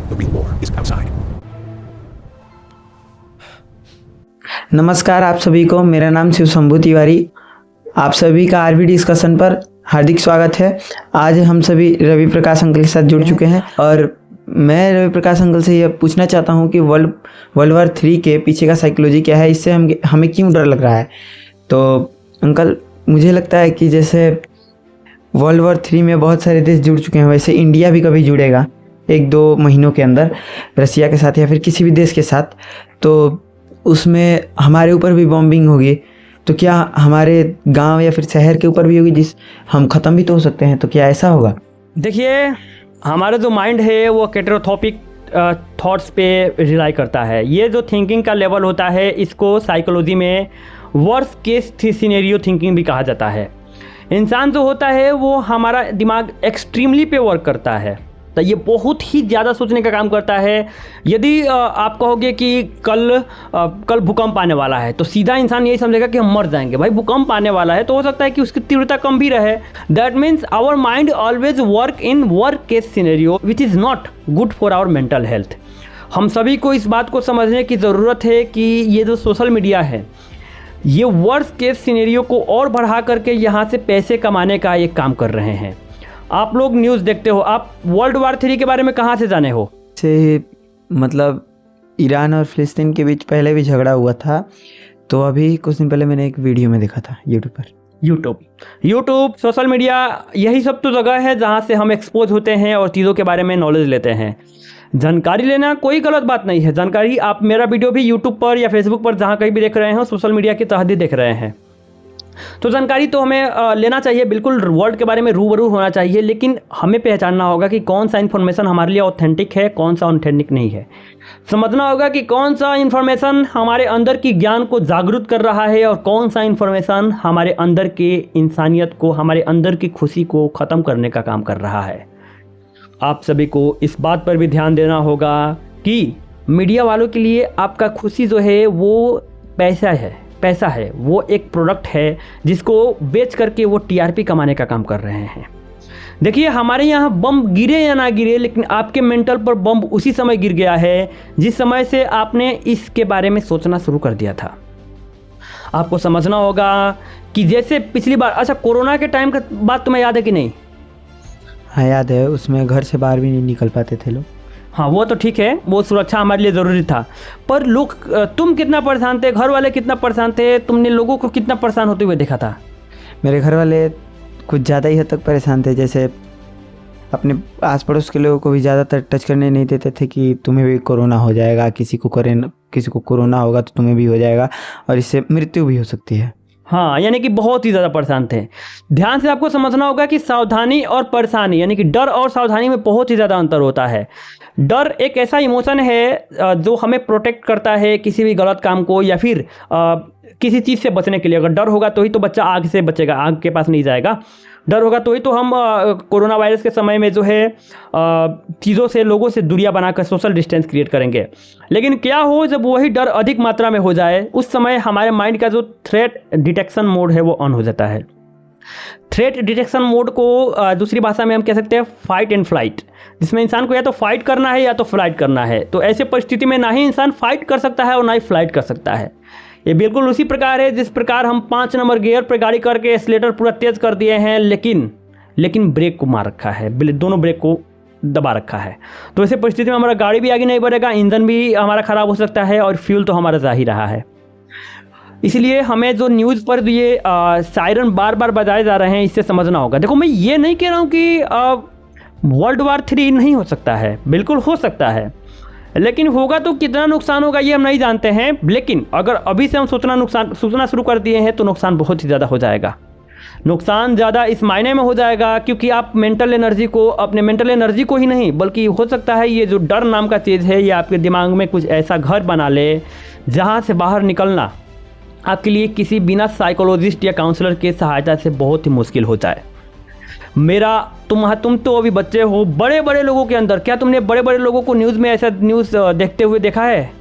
The real war is outside. नमस्कार आप सभी को, मेरा नाम शिव शंभू तिवारी। आप सभी का आरवी डिस्कशन पर हार्दिक स्वागत है। आज हम सभी रवि प्रकाश अंकल के साथ जुड़ चुके हैं और मैं रवि प्रकाश अंकल से यह पूछना चाहता हूं कि वर्ल्ड वॉर 3 के पीछे का साइकोलॉजी क्या है, इससे हमें क्यों डर लग रहा है। तो अंकल, मुझे लगता है कि जैसे वर्ल्ड वॉर 3 में बहुत सारे देश जुड़ चुके हैं, वैसे इंडिया भी कभी जुड़ेगा 1-2 महीनों के अंदर रसिया के साथ या फिर किसी भी देश के साथ। तो उसमें हमारे ऊपर भी बॉम्बिंग होगी, तो क्या हमारे गांव या फिर शहर के ऊपर भी होगी, जिस हम ख़त्म भी तो हो सकते हैं। तो क्या ऐसा होगा? देखिए, हमारा जो माइंड है वो कैटेरोथोपिक थॉट्स पे रिलाई करता है। ये जो थिंकिंग का लेवल होता है, इसको साइकोलॉजी में वर्स्ट केस सिनेरियो थिंकिंग भी कहा जाता है। इंसान जो होता है वो हमारा दिमाग एक्सट्रीमली पे वर्क करता है, तो ये बहुत ही ज़्यादा सोचने का काम करता है। यदि आप कहोगे कि कल भूकंप आने वाला है, तो सीधा इंसान यही समझेगा कि हम मर जाएंगे। भाई, भूकंप आने वाला है तो हो सकता है कि उसकी तीव्रता कम भी रहे। That means our mind always work in worst case scenario which is not good for our mental health. हम सभी को इस बात को समझने की ज़रूरत है कि ये जो सोशल मीडिया है, ये वर्स्ट केस सिनेरियो को और बढ़ा करके यहाँ से पैसे कमाने का एक काम कर रहे हैं। आप लोग न्यूज़ देखते हो, आप वर्ल्ड वॉर 3 के बारे में कहाँ से जाने हो? से मतलब ईरान और फ़िलिस्तीन के बीच पहले भी झगड़ा हुआ था, तो अभी कुछ दिन पहले मैंने एक वीडियो में देखा था यूट्यूब पर। यूट्यूब सोशल मीडिया, यही सब तो जगह है जहाँ से हम एक्सपोज होते हैं और चीज़ों के बारे में नॉलेज लेते हैं। जानकारी लेना कोई गलत बात नहीं है। जानकारी, आप मेरा वीडियो भी यूट्यूब पर या फेसबुक पर जहाँ कहीं भी देख रहे हो, सोशल मीडिया के तहत ही देख रहे हैं, तो जानकारी तो हमें लेना चाहिए। बिल्कुल वर्ल्ड के बारे में रूबरू होना चाहिए, लेकिन हमें पहचानना होगा कि कौन सा इन्फॉर्मेशन हमारे लिए ऑथेंटिक है, कौन सा ऑथेंटिक नहीं है। समझना होगा कि कौन सा इन्फॉर्मेशन हमारे अंदर की ज्ञान को जागरूक कर रहा है और कौन सा इन्फॉर्मेशन हमारे अंदर के इंसानियत को, हमारे अंदर की खुशी को ख़त्म करने का काम कर रहा है। आप सभी को इस बात पर भी ध्यान देना होगा कि मीडिया वालों के लिए आपका खुशी जो है वो पैसा है, वो एक प्रोडक्ट है जिसको बेच करके वो टीआरपी कमाने का काम कर रहे हैं। देखिए, हमारे यहाँ बम गिरे या ना गिरे, लेकिन आपके मेंटल पर बम उसी समय गिर गया है जिस समय से आपने इसके बारे में सोचना शुरू कर दिया था। आपको समझना होगा कि जैसे पिछली बार, अच्छा कोरोना के टाइम का बात तुम्हें याद है कि नहीं? हाँ याद है, उसमें घर से बाहर भी नहीं निकल पाते थे लोग। हाँ, वो तो ठीक है, वो सुरक्षा हमारे लिए ज़रूरी था, पर लोग, तुम कितना परेशान थे, घर वाले कितना परेशान थे, तुमने लोगों को कितना परेशान होते हुए देखा था? मेरे घर वाले कुछ ज़्यादा ही हद तक परेशान थे। जैसे अपने आस पड़ोस के लोगों को भी ज़्यादातर टच करने नहीं देते थे कि तुम्हें भी कोरोना हो जाएगा, किसी को कोरोना होगा तो तुम्हें भी हो जाएगा और इससे मृत्यु भी हो सकती है। हाँ, यानी कि बहुत ही ज़्यादा परेशान थे। ध्यान से आपको समझना होगा कि सावधानी और परेशानी, यानी कि डर और सावधानी में बहुत ही ज़्यादा अंतर होता है। डर एक ऐसा इमोशन है जो हमें प्रोटेक्ट करता है किसी भी गलत काम को या फिर किसी चीज़ से बचने के लिए। अगर डर होगा तो ही तो बच्चा आग से बचेगा, आग के पास नहीं जाएगा। डर होगा तो ही तो हम कोरोना वायरस के समय में जो है चीज़ों से, लोगों से दूरियां बनाकर सोशल डिस्टेंस क्रिएट करेंगे। लेकिन क्या हो जब वही डर अधिक मात्रा में हो जाए, उस समय हमारे माइंड का जो थ्रेट डिटेक्शन मोड है वो ऑन हो जाता है। थ्रेट डिटेक्शन मोड को दूसरी भाषा में हम कह सकते हैं फाइट एंड फ्लाइट, जिसमें इंसान को या तो फाइट करना है या तो फ्लाइट करना है। तो ऐसे परिस्थिति में ना ही इंसान फाइट कर सकता है और ना ही फ्लाइट कर सकता है। ये बिल्कुल उसी प्रकार है जिस प्रकार हम 5 नंबर गियर पर गाड़ी करके एक्सीलेटर पूरा तेज कर दिए हैं, लेकिन ब्रेक को मार रखा है, दोनों ब्रेक को दबा रखा है। तो ऐसे परिस्थिति में हमारा गाड़ी भी आगे नहीं बढ़ेगा, इंजन भी हमारा ख़राब हो सकता है और फ्यूल तो हमारा जा ही रहा है। इसलिए हमें जो न्यूज़ पर ये सायरन बार बार बजाए जा रहे हैं, इससे समझना होगा। देखो, मैं ये नहीं कह रहा हूँ कि वर्ल्ड वॉर 3 नहीं हो सकता है, बिल्कुल हो सकता है, लेकिन होगा तो कितना नुकसान होगा ये हम नहीं जानते हैं। लेकिन अगर अभी से हम सोचना शुरू कर दिए हैं तो नुकसान बहुत ही ज़्यादा हो जाएगा। नुकसान ज़्यादा इस मायने में हो जाएगा क्योंकि आप अपने मेंटल एनर्जी को ही नहीं, बल्कि हो सकता है ये जो डर नाम का चीज़ है, ये आपके दिमाग में कुछ ऐसा घर बना ले जहाँ से बाहर निकलना आपके लिए किसी बिना साइकोलॉजिस्ट या काउंसलर के सहायता से बहुत ही मुश्किल हो जाए। तुम तो अभी बच्चे हो, बड़े बड़े लोगों के अंदर, क्या तुमने बड़े बड़े लोगों को न्यूज़ में ऐसा न्यूज़ देखते हुए देखा है?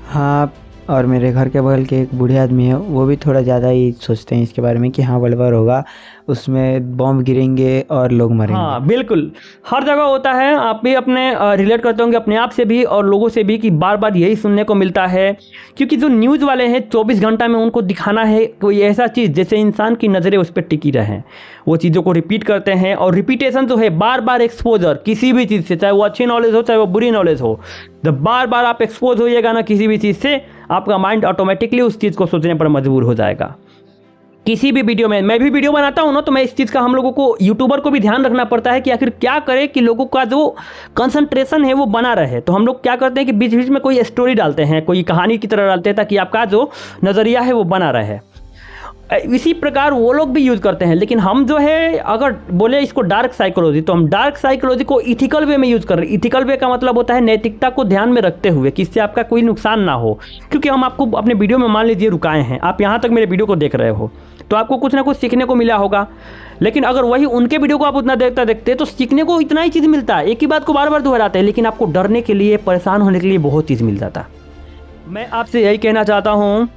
हाँ, और मेरे घर के बगल के एक बूढ़े आदमी है, वो भी थोड़ा ज़्यादा ही सोचते हैं इसके बारे में कि हाँ वर्ल्ड वॉर होगा, उसमें बॉम्ब गिरेंगे और लोग मरेंगे। हाँ बिल्कुल, हर जगह होता है। आप भी अपने रिलेट करते होंगे अपने आप से भी और लोगों से भी कि बार बार यही सुनने को मिलता है, क्योंकि जो न्यूज़ वाले हैं 24 घंटा में उनको दिखाना है कोई ऐसा चीज़ जैसे इंसान की नज़रें उस पर टिकी रहें, वो चीज़ों को रिपीट करते हैं। और रिपीटेशन जो है, बार बार एक्सपोजर किसी भी चीज़ से, चाहे वो अच्छी नॉलेज हो चाहे वो बुरी नॉलेज हो, जब बार बार आप एक्सपोज होइएगा ना किसी भी चीज़ से, आपका माइंड ऑटोमेटिकली उस चीज़ को सोचने पर मजबूर हो जाएगा। किसी भी वीडियो में, मैं भी वीडियो बनाता हूँ ना, तो मैं इस चीज़ का, हम लोगों को, यूट्यूबर को भी ध्यान रखना पड़ता है कि आखिर क्या करें कि लोगों का जो कंसंट्रेशन है वो बना रहे। तो हम लोग क्या करते हैं कि बीच बीच में कोई स्टोरी डालते हैं, कोई कहानी की तरह डालते हैं, ताकि आपका जो नज़रिया है वो बना रहे। इसी प्रकार वो लोग भी यूज़ करते हैं, लेकिन हम जो है अगर बोले इसको डार्क साइकोलॉजी, तो हम डार्क साइकोलॉजी को इथिकल वे में यूज़ कर रहे हैं। इथिकल वे का मतलब होता है नैतिकता को ध्यान में रखते हुए कि इससे आपका कोई नुकसान ना हो। क्योंकि हम आपको अपने वीडियो में मान लीजिए रुकाए हैं, आप यहाँ तक मेरे वीडियो को देख रहे हो, तो आपको कुछ ना कुछ सीखने को मिला होगा। लेकिन अगर वही उनके वीडियो को आप उतना देखते तो सीखने को इतना ही चीज़ मिलता है, एक ही बात को बार बार दोहराते हैं, लेकिन आपको डरने के लिए, परेशान होने के लिए बहुत चीज़ मिल जाता। मैं आपसे यही कहना चाहता हूँ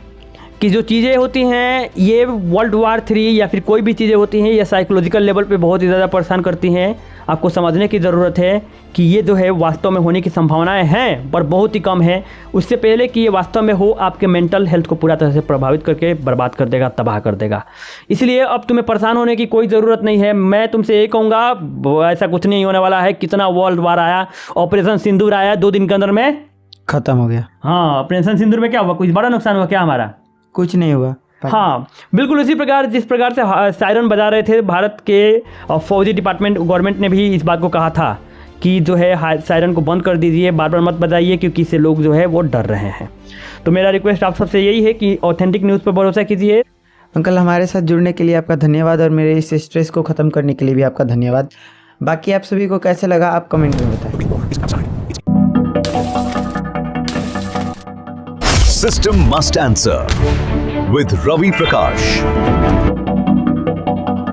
कि जो चीज़ें होती हैं ये वर्ल्ड वार 3 या फिर कोई भी चीज़ें होती हैं, ये साइकोलॉजिकल लेवल पे बहुत ही ज़्यादा परेशान करती हैं। आपको समझने की ज़रूरत है कि ये जो है वास्तव में होने की संभावनाएं हैं, पर बहुत ही कम है। उससे पहले कि ये वास्तव में हो, आपके मेंटल हेल्थ को पूरा तरह से प्रभावित करके बर्बाद कर देगा, तबाह कर देगा। इसलिए अब तुम्हें परेशान होने की कोई ज़रूरत नहीं है। मैं तुमसे यही कहूँगा, ऐसा कुछ नहीं होने वाला है। कितना वर्ल्ड वार आया, ऑपरेशन सिंदूर आया, 2 दिन के अंदर में ख़त्म हो गया। हाँ, ऑपरेशन सिंदूर में क्या हुआ? कुछ बड़ा नुकसान हुआ क्या हमारा? कुछ नहीं हुआ। हाँ बिल्कुल, उसी प्रकार जिस प्रकार से सायरन बजा रहे थे, भारत के फौजी डिपार्टमेंट, गवर्नमेंट ने भी इस बात को कहा था कि जो है सायरन को बंद कर दीजिए, बार बार मत बजाइए, क्योंकि इससे लोग जो है वो डर रहे हैं। तो मेरा रिक्वेस्ट आप सबसे यही है कि ऑथेंटिक न्यूज़ पर भरोसा कीजिए। अंकल, हमारे साथ जुड़ने के लिए आपका धन्यवाद और मेरे इस स्ट्रेस को ख़त्म करने के लिए भी आपका धन्यवाद। बाकी आप सभी को कैसे लगा आप कमेंट में बताएं। System Must Answer with Ravi Prakash.